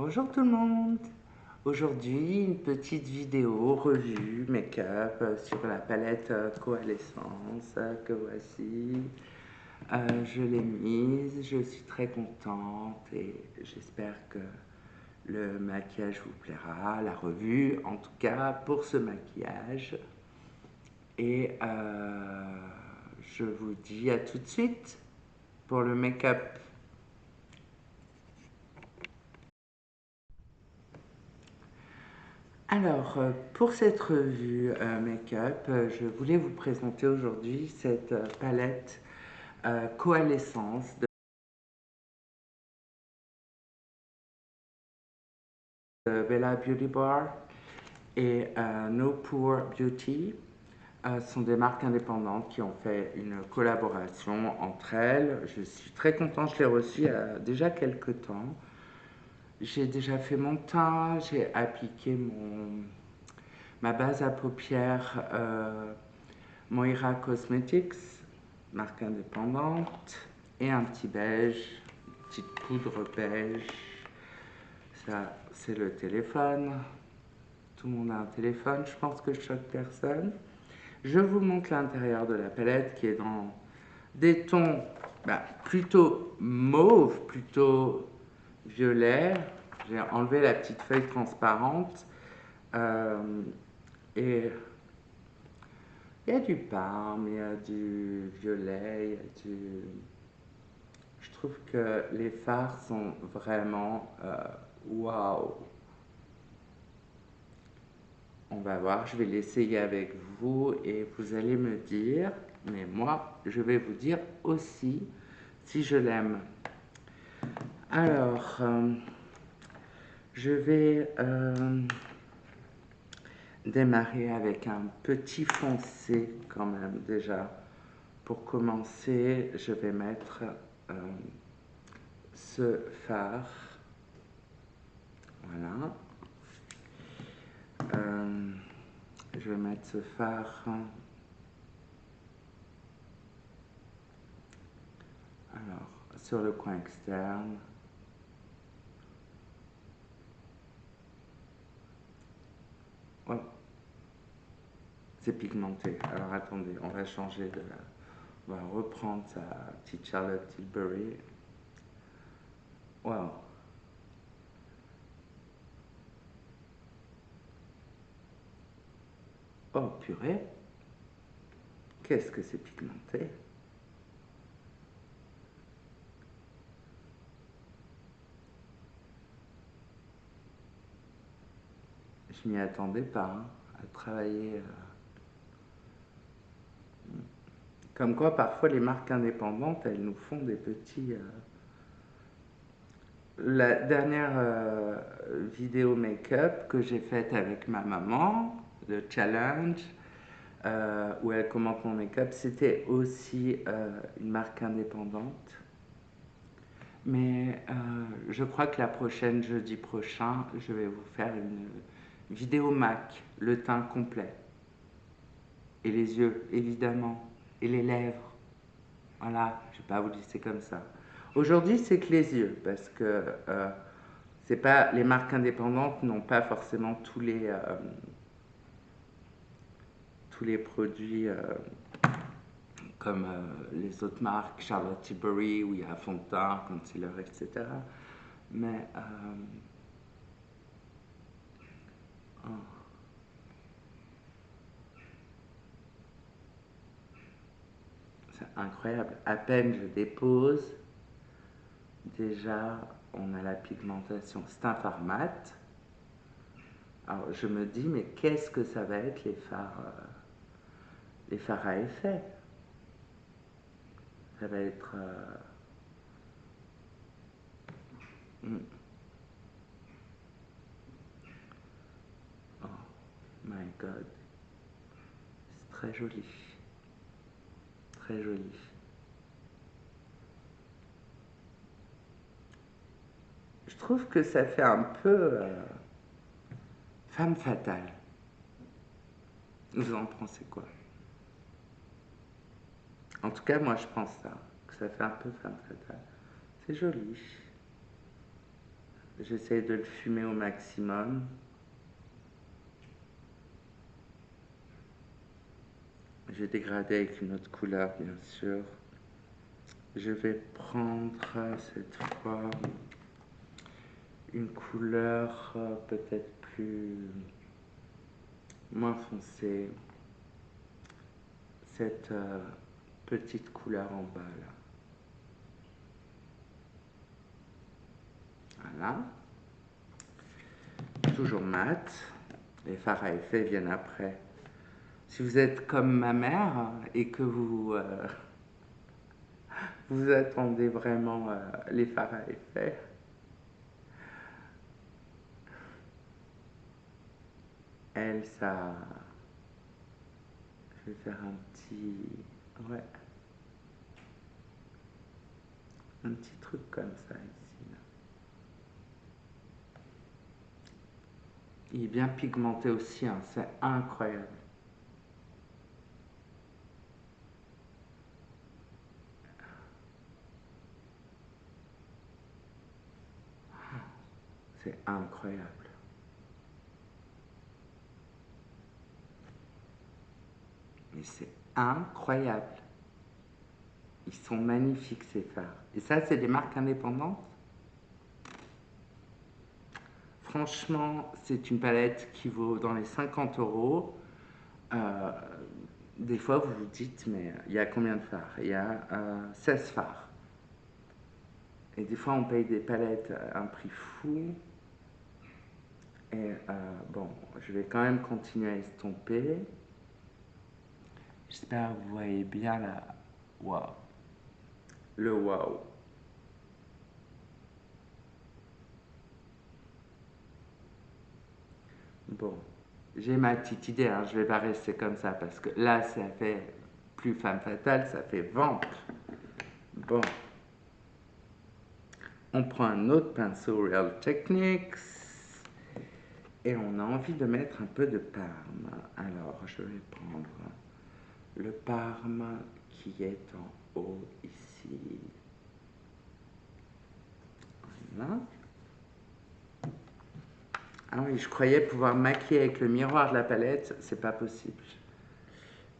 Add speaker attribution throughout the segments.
Speaker 1: Bonjour tout le monde. Aujourd'hui, une petite vidéo revue make-up sur la palette Coalescence que voici. Je l'ai mise, je suis très contente et j'espère que le maquillage vous plaira, la revue en tout cas pour ce maquillage. Et je vous dis à tout de suite pour le make-up. Alors, pour cette revue make-up, je voulais vous présenter aujourd'hui cette palette Coalescence de Bella Beauty Bar et No Pore Beauty. Sont des marques indépendantes qui ont fait une collaboration entre elles. Je suis très contente, je l'ai reçue il y a déjà quelques temps. J'ai déjà fait mon teint, j'ai appliqué ma base à paupières Moira Cosmetics, marque indépendante, et un petit beige, une petite poudre beige. Ça, c'est le téléphone. Tout le monde a un téléphone, je pense que je choque personne. Je vous montre l'intérieur de la palette qui est dans des tons plutôt mauve, plutôt violet. J'ai enlevé la petite feuille transparente et il y a du parme, il y a du violet, il y a du... Je trouve que les fards sont vraiment waouh. On va voir, je vais l'essayer avec vous et vous allez me dire, mais moi, je vais vous dire aussi si je l'aime. Alors, je vais démarrer avec un petit foncé quand même déjà. Pour commencer, je vais mettre ce fard. Voilà. Je vais mettre ce fard. Alors, sur le coin externe. Oh, c'est pigmenté. Alors attendez, on va changer de la... On va reprendre sa petite Charlotte Tilbury. Wow. Oh purée. Qu'est-ce que c'est pigmenté? Je m'y attendais pas hein, à travailler. Comme quoi, parfois, les marques indépendantes, elles nous font des petits... La dernière vidéo make-up que j'ai faite avec ma maman, le challenge, où elle commente mon make-up, c'était aussi une marque indépendante. Mais je crois que la prochaine, jeudi prochain, je vais vous faire une vidéo MAC, le teint complet. Et les yeux, évidemment. Et les lèvres. Voilà, je ne vais pas vous laisser comme ça. Aujourd'hui, c'est que les yeux, parce que c'est pas, les marques indépendantes n'ont pas forcément tous les produits comme les autres marques, Charlotte Tilbury, où il y a fond de teint, concealer, etc. Mais oh, c'est incroyable. À peine je dépose, déjà on a la pigmentation. C'est un fard mat. Alors je me dis, mais qu'est-ce que ça va être les fards à effet? Ça va être... oh my god. C'est très joli. Très joli. Je trouve que ça fait un peu femme fatale. Vous en pensez quoi? En tout cas, moi je pense ça, que ça fait un peu femme fatale. C'est joli. J'essaie de le fumer au maximum. J'ai dégradé avec une autre couleur, bien sûr. Je vais prendre cette fois une couleur peut-être moins foncée. Cette petite couleur en bas là. Voilà. Toujours mat. Les fards à effet viennent après. Si vous êtes comme ma mère et que vous attendez vraiment les fards à effet, elle, ça... Je vais faire un petit... Ouais. Un petit truc comme ça ici. Là. Il est bien pigmenté aussi, hein, c'est incroyable. C'est incroyable. Mais c'est incroyable. Ils sont magnifiques ces fards. Et ça, c'est des marques indépendantes. Franchement, c'est une palette qui vaut dans les 50 euros. Euh, des fois, vous vous dites, mais il y a combien de fards? Il y a 16 fards. Et des fois, on paye des palettes à un prix fou. Et bon, je vais quand même continuer à estomper. J'espère que vous voyez bien là. Waouh. Le waouh. Bon, j'ai ma petite idée, hein, je vais pas rester comme ça parce que là, ça fait plus femme fatale, ça fait vamp. Bon, on prend un autre pinceau Real Techniques et on a envie de mettre un peu de parme. Alors, je vais prendre le parme qui est en haut ici. Voilà. Ah oui, je croyais pouvoir maquiller avec le miroir de la palette, c'est pas possible.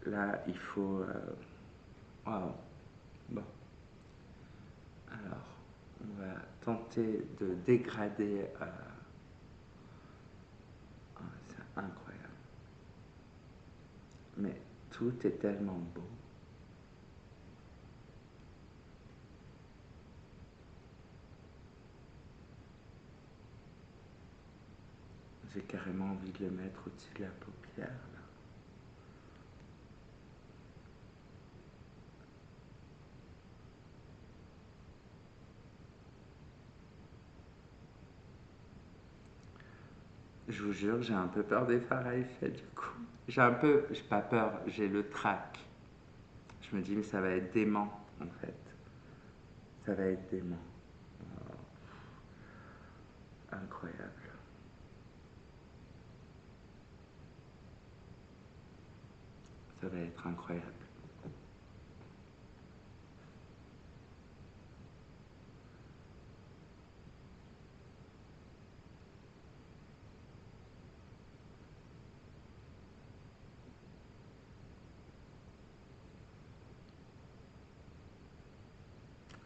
Speaker 1: Là, il faut... Waouh. Bon. Alors, on va tenter de dégrader. Oh, c'est incroyable. Mais tout est tellement beau. J'ai carrément envie de le mettre au-dessus de la paupière. Là. Je vous jure, j'ai un peu peur des fards à effet du coup. J'ai pas peur, j'ai le trac. Je me dis, mais ça va être dément en fait. Ça va être dément. Oh, incroyable. Ça va être incroyable.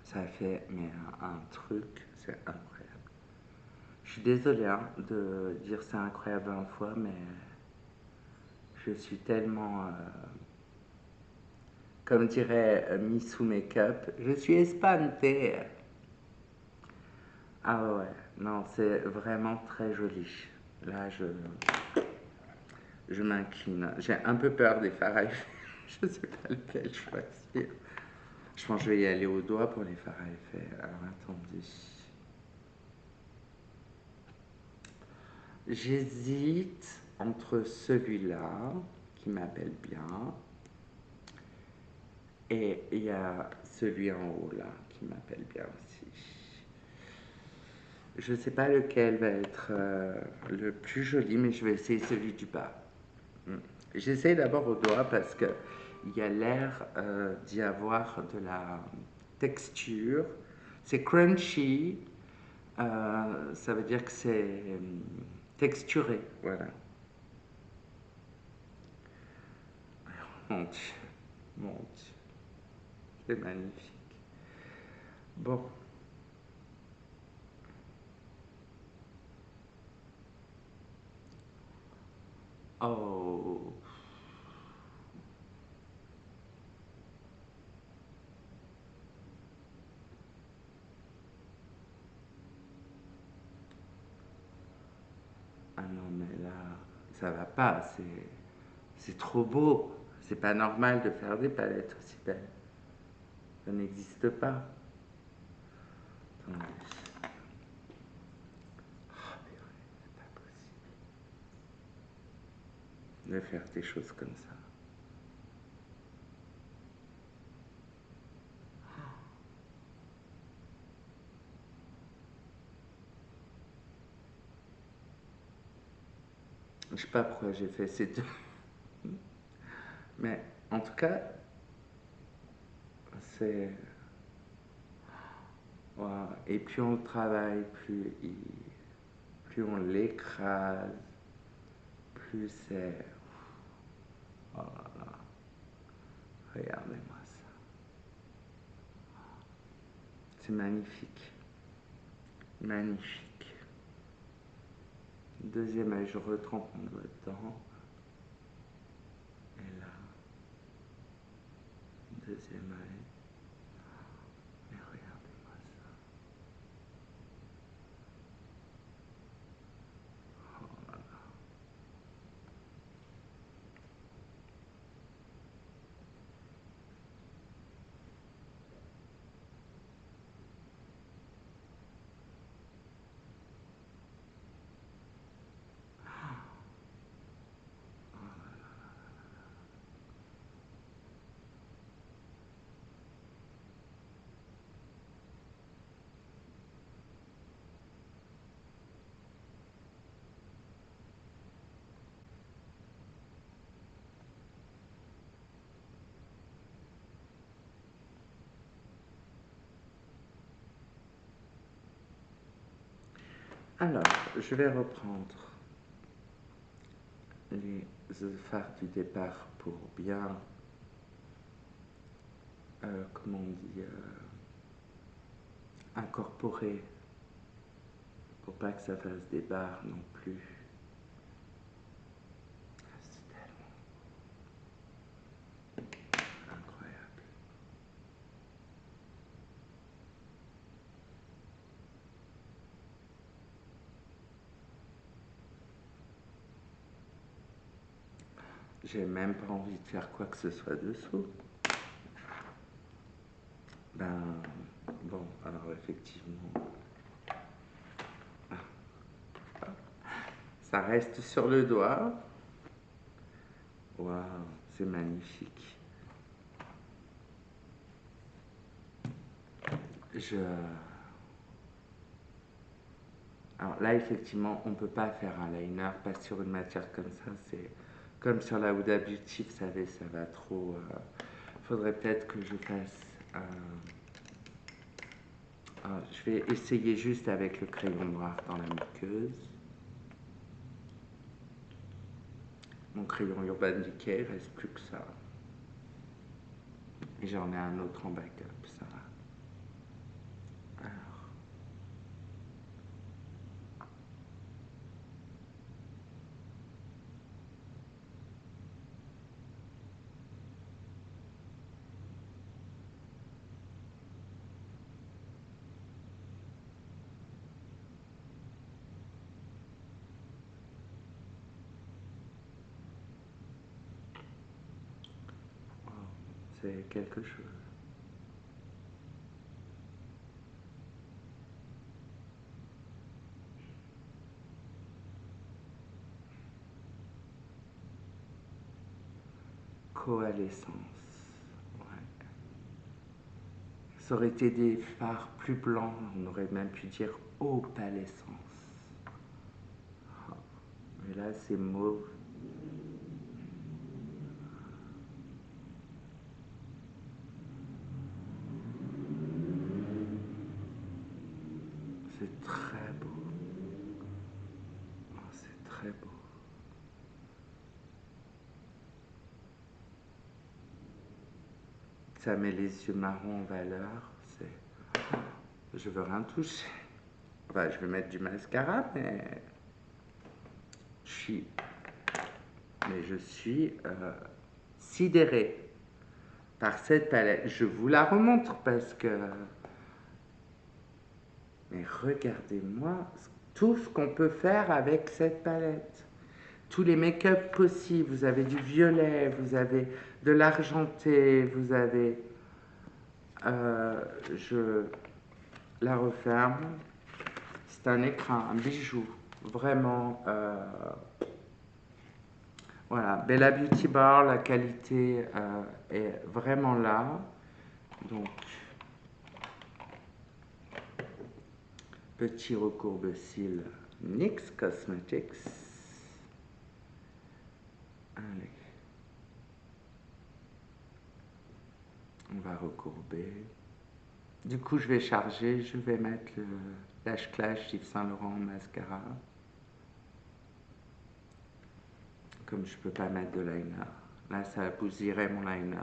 Speaker 1: Ça fait mais un truc, c'est incroyable. Je suis désolée hein, de dire c'est incroyable une fois, mais je suis tellement, comme dirait Missou Makeup, je suis espantée. Ah ouais, non, c'est vraiment très joli. Là, je m'incline. J'ai un peu peur des fards à effet. Je ne sais pas lequel choisir. Je pense que je vais y aller au doigt pour les fards à effet. Alors attendez. J'hésite entre celui-là, qui m'appelle bien, et il y a celui en haut là, qui m'appelle bien aussi. Je ne sais pas lequel va être le plus joli, mais je vais essayer celui du bas. J'essaie d'abord au doigt parce qu'il y a l'air d'y avoir de la texture. C'est crunchy, Ça veut dire que c'est texturé, voilà. Mon Dieu, mon Dieu, c'est magnifique. Bon. Oh. Ah non, mais là, ça va pas, c'est trop beau. C'est pas normal de faire des palettes aussi belles. Ça n'existe pas. Attendez. Oh, purée, c'est pas possible de faire des choses comme ça. Je sais pas pourquoi j'ai fait ces deux. Mais en tout cas, c'est. Wow. Et plus on travaille, plus on l'écrase, plus c'est. Oh là là, regardez-moi ça. C'est magnifique. Magnifique. Deuxième œil, je retrempe mon doigt dedans. Et là, deuxième œil. Mais regardez-moi ça. Oh là là. Alors, je vais reprendre les phares du départ pour bien, comment on dit, incorporer, pour pas que ça fasse des barres non plus. C'est tellement incroyable. J'ai même pas envie de faire quoi que ce soit dessous. Ben, bon, alors effectivement, ça reste sur le doigt. Waouh, c'est magnifique. Je... Alors là, effectivement, on ne peut pas faire un liner, pas sur une matière comme ça. C'est comme sur la Huda Beauty, vous savez, ça va trop... faudrait peut-être que je fasse... je vais essayer juste avec le crayon noir dans la muqueuse. Mon crayon Urban Decay, il ne reste plus que ça. Et j'en ai un autre en backup, ça va. Alors, wow, c'est quelque chose. Coalescence. Ouais. Ça aurait été des fards plus blancs, on aurait même pu dire opalescence. Ah, mais là, c'est mauve. C'est très beau. Oh, c'est très beau. Ça met les yeux marrons en valeur. Je veux rien toucher. Enfin, je vais mettre du mascara, mais je suis sidérée par cette palette. Je vous la remontre parce que... Mais regardez-moi tout ce qu'on peut faire avec cette palette. Tous les make-up possibles. Vous avez du violet, vous avez de l'argenté, vous avez... je la referme. C'est un écrin, un bijou. Vraiment... voilà, Bella Beauty Bar, la qualité est vraiment là. Donc, petit recourbe-cils NYX Cosmetics. Allez. On va recourber. Du coup, je vais charger. Je vais mettre le Lash Clash Yves Saint Laurent mascara. Comme je peux pas mettre de liner. Là, ça bousillerait mon liner.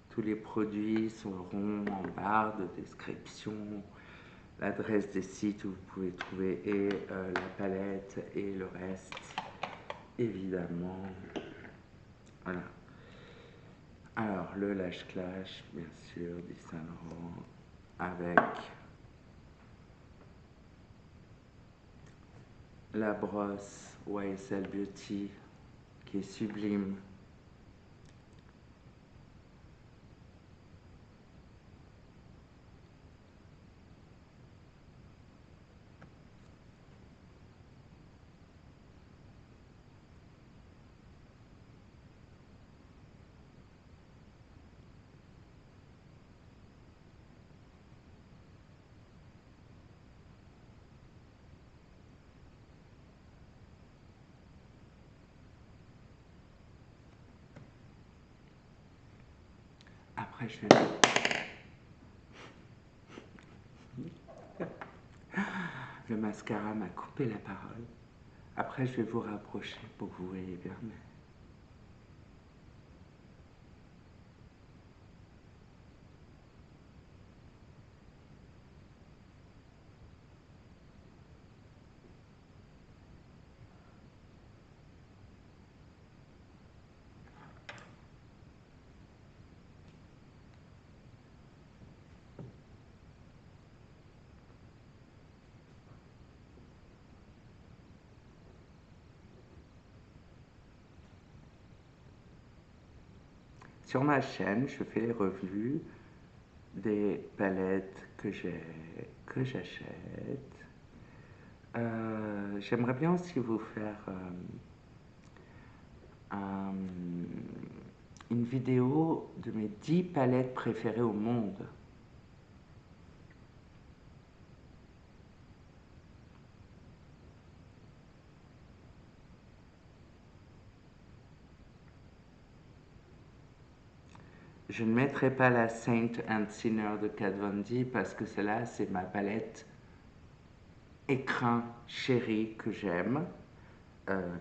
Speaker 1: Tous les produits seront en barre de description, l'adresse des sites où vous pouvez trouver et la palette et le reste, évidemment. Voilà. Alors, le Lash Clash, bien sûr, d'Yves Saint Laurent, avec la brosse YSL Beauty, qui est sublime. Après, je vais... Le mascara m'a coupé la parole. Après, je vais vous rapprocher pour que vous voyez bien. Sur ma chaîne, je fais les revues des palettes que j'achète. J'aimerais bien aussi vous faire une vidéo de mes 10 palettes préférées au monde. Je ne mettrai pas la Saint and Sinner de Kat Von D parce que celle-là, c'est ma palette écrin chérie que j'aime,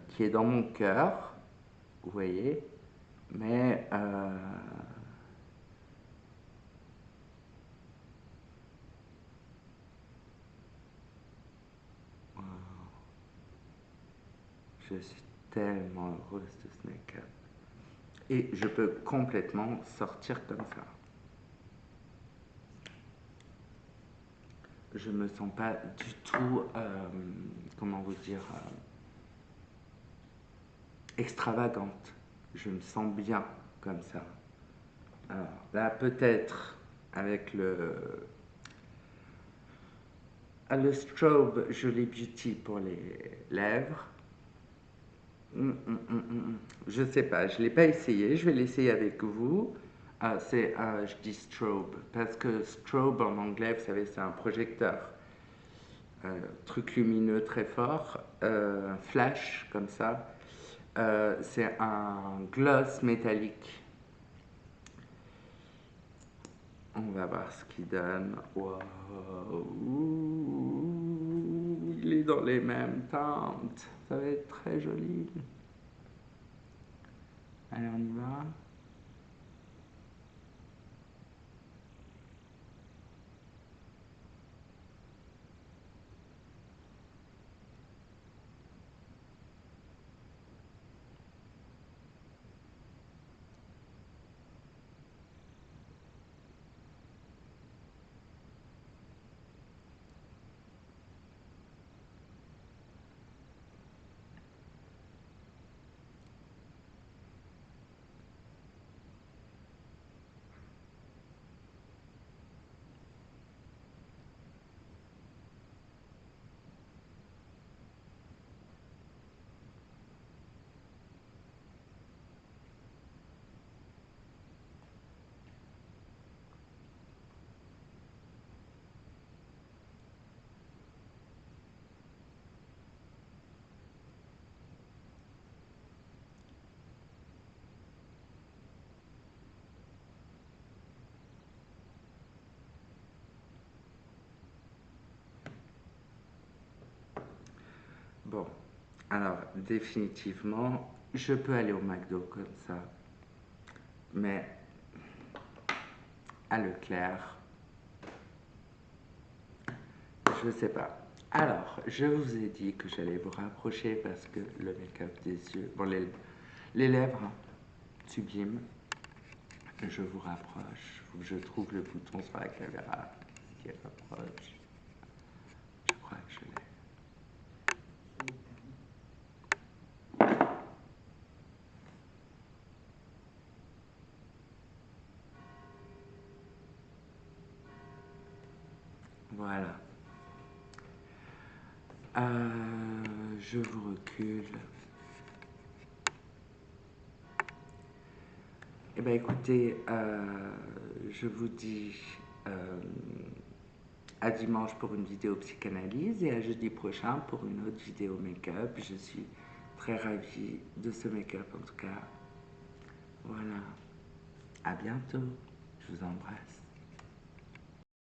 Speaker 1: qui est dans mon cœur, vous voyez, mais je suis tellement heureuse de ce make-up. Et je peux complètement sortir comme ça. Je me sens pas du tout, comment vous dire, extravagante. Je me sens bien comme ça. Alors là, peut-être avec le Strobe Jolie Beauty pour les lèvres. Je sais pas, je l'ai pas essayé. Je vais l'essayer avec vous. Je dis strobe parce que strobe en anglais, vous savez, c'est un projecteur. truc lumineux très fort, flash comme ça. C'est un gloss métallique. On va voir ce qu'il donne. Wow. Il est dans les mêmes teintes. Ça va être très joli. Allez, on y va. Bon, alors définitivement, je peux aller au McDo comme ça, mais à Leclerc, je sais pas. Alors, je vous ai dit que j'allais vous rapprocher parce que le make-up des yeux, bon, les lèvres, hein, sublime. Je vous rapproche. Faut que je trouve le bouton sur la caméra qui rapproche. Je crois que je l'ai. Voilà. Je vous recule. Eh bien écoutez, je vous dis à dimanche pour une vidéo psychanalyse et à jeudi prochain pour une autre vidéo make-up. Je suis très ravie de ce make-up en tout cas. Voilà. À bientôt. Je vous embrasse.